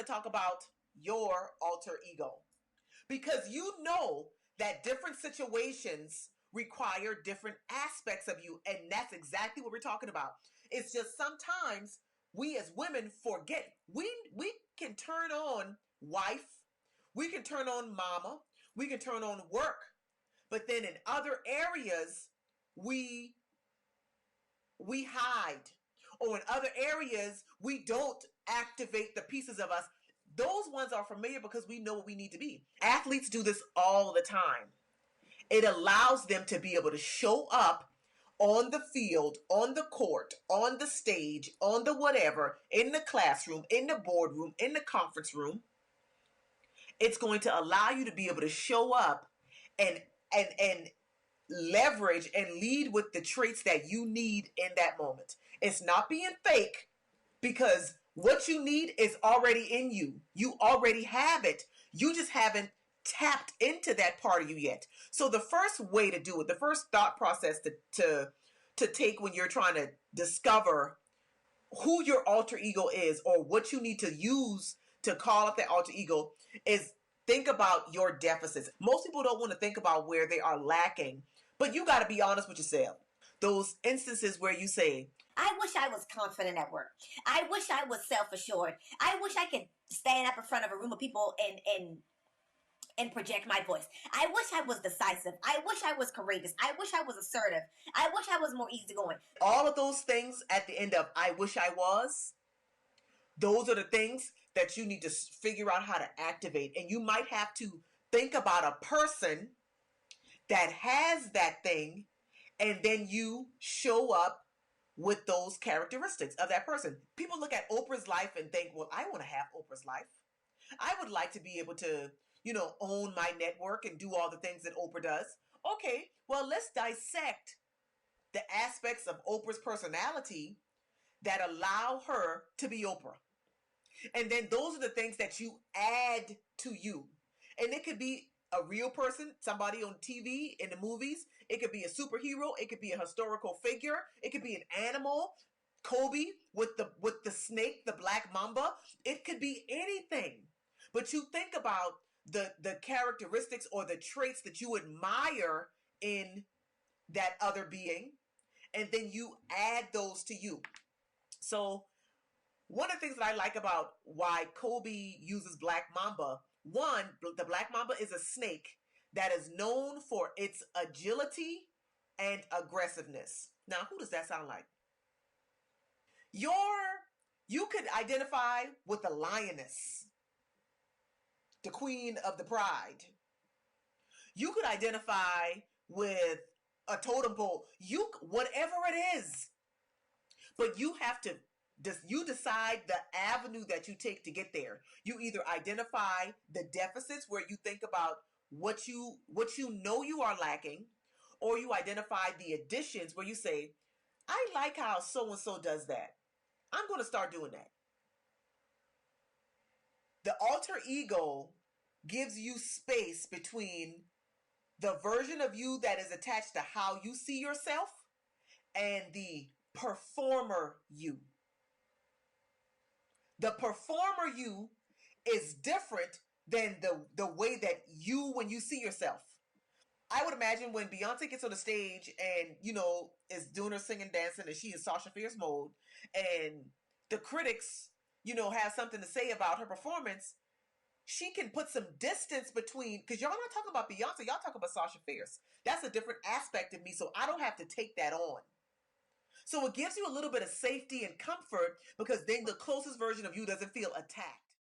talk about your alter ego, because you know that different situations require different aspects of you, and that's exactly what we're talking about. It's just sometimes we as women forget. We can turn on wife, we can turn on mama, we can turn on work, but then in other areas we hide, or in other areas we don't activate the pieces of us. Those ones are familiar because we know what we need to be. Athletes do this all the time. It allows them to be able to show up on the field, on the court, on the stage, on the whatever, in the classroom, in the boardroom, in the conference room. It's going to allow you to be able to show up and leverage and lead with the traits that you need in that moment. It's not being fake, because what you need is already in you. You already have it. You just haven't tapped into that part of you yet. So the first way to do it, the first thought process to take when you're trying to discover who your alter ego is, or what you need to use to call up that alter ego, is think about your deficits. Most people don't want to think about where they are lacking, but you got to be honest with yourself. Those instances where you say, I wish I was confident at work. I wish I was self-assured. I wish I could stand up in front of a room of people and project my voice. I wish I was decisive. I wish I was courageous. I wish I was assertive. I wish I was more easygoing. all of those things at the end of I wish I was, those are the things that you need to figure out how to activate. And you might have to think about a person that has that thing, and then you show up with those characteristics of that person. People look at Oprah's life and think, well, I want to have Oprah's life. I would like to be able to, own my network and do all the things that Oprah does. Okay, well, let's dissect the aspects of Oprah's personality that allow her to be Oprah. And then those are the things that you add to you. And it could be a real person, somebody on TV, in the movies. It could be a superhero. It could be a historical figure. It could be an animal. Kobe with the snake, the black mamba. It could be anything. But you think about the characteristics or the traits that you admire in that other being, and then you add those to you. So one of the things that I like about why Kobe uses black mamba, one, the black mamba is a snake that is known for its agility and aggressiveness. Now, who does that sound like? You could identify with the lioness, the queen of the pride. You could identify with a totem pole. Whatever it is. But you have to, you decide the avenue that you take to get there. You either identify the deficits where you think about what you know you are lacking, or you identify the additions where you say, I like how so-and-so does that. I'm going to start doing that. The alter ego gives you space between the version of you that is attached to how you see yourself and the performer you. The performer you is different than the way that you, when you see yourself. I would imagine when Beyonce gets on the stage and, is doing her singing, dancing, and she is Sasha Fierce mode, and the critics, have something to say about her performance, she can put some distance between, because y'all not talking about Beyonce, y'all talking about Sasha Fierce. That's a different aspect of me, so I don't have to take that on. So it gives you a little bit of safety and comfort, because then the closest version of you doesn't feel attacked.